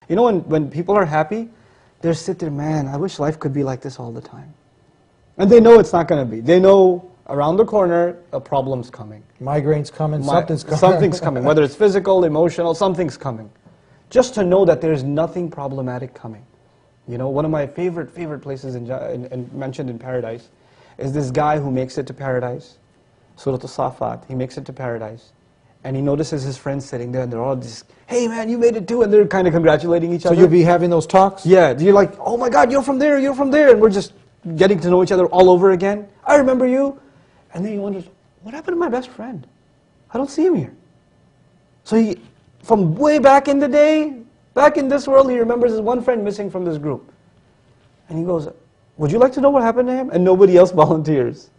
You know, when people are happy, they sit there, man, I wish life could be like this all the time. And they know it's not going to be. They know around the corner, a problem's coming. Migraine's coming, something's coming. Something's coming, whether it's physical, emotional, something's coming. Just to know that there's nothing problematic coming. You know, one of my favorite places mentioned in Paradise is this guy who makes it to Paradise. Surah Al-Safat, he makes it to Paradise. And he notices his friends sitting there and they're all just, hey man, you made it too, and they're kind of congratulating each other. So you'll be having those talks? Yeah, you're like, oh my God, you're from there, and we're just getting to know each other all over again. I remember you. And then he wonders, what happened to my best friend? I don't see him here. So he, from way back in the day, back in this world, he remembers his one friend missing from this group. And he goes, would you like to know what happened to him? And nobody else volunteers.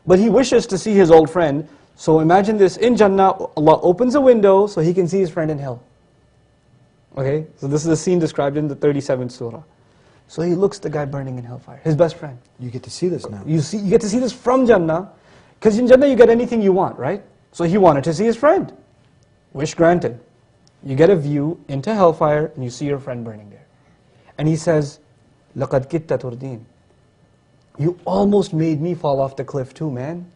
But he wishes to see his old friend. So imagine this, in Jannah, Allah opens a window so he can see his friend in hell. Okay, so this is a scene described in the 37th surah. So he looks at the guy burning in hellfire, his best friend. You get to see this now. You get to see this from Jannah, because in Jannah you get anything you want, right? So he wanted to see his friend. Wish granted. You get a view into hellfire and you see your friend burning there. And he says, لَقَدْ كِتَّ تُرْدِينَ. You almost made me fall off the cliff too, man.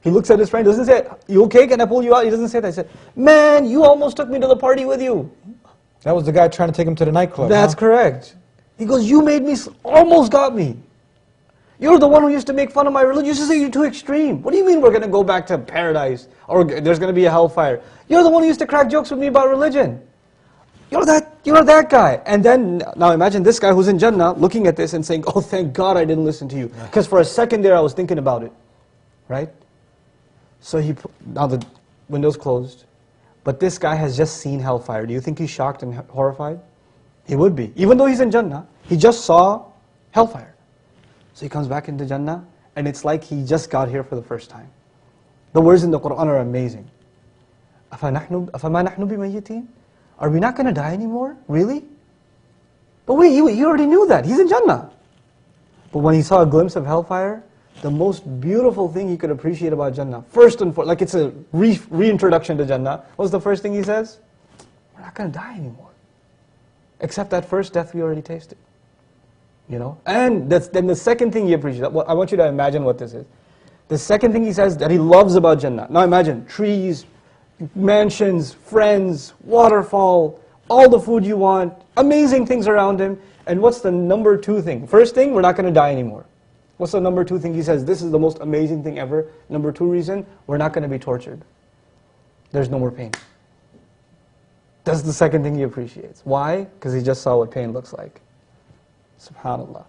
He looks at his friend, doesn't say, you okay, can I pull you out? He doesn't say that. He said, man, you almost took me to the party with you. That was the guy trying to take him to the nightclub. That's correct. He goes, you made me, almost got me. You're the one who used to make fun of my religion. You used to say you're too extreme. What do you mean we're going to go back to paradise? Or there's going to be a hellfire? You're the one who used to crack jokes with me about religion. You're that guy. And then, now imagine this guy who's in Jannah looking at this and saying, oh thank God I didn't listen to you. Because for a second there I was thinking about it. Right? So now the window's closed. But this guy has just seen hellfire. Do you think he's shocked and horrified? He would be. Even though he's in Jannah, he just saw hellfire. So he comes back into Jannah, and it's like he just got here for the first time. The words in the Quran are amazing. أَفَمَا نَحْنُ بِمَيِّتِينَ? Are we not going to die anymore? Really? But wait, he already knew that. He's in Jannah. But when he saw a glimpse of hellfire, the most beautiful thing he could appreciate about Jannah, first and foremost, like it's a reintroduction to Jannah, what's the first thing he says? We're not going to die anymore. Except that first death we already tasted. You know? And then the second thing he appreciates, I want you to imagine what this is. The second thing he says that he loves about Jannah. Now imagine, trees, mansions, friends, waterfall, all the food you want, amazing things around him. And what's the number two thing? First thing, we're not going to die anymore. What's the number two thing? He says, this is the most amazing thing ever. Number two reason, we're not going to be tortured. There's no more pain. That's the second thing he appreciates. Why? Because he just saw what pain looks like. SubhanAllah.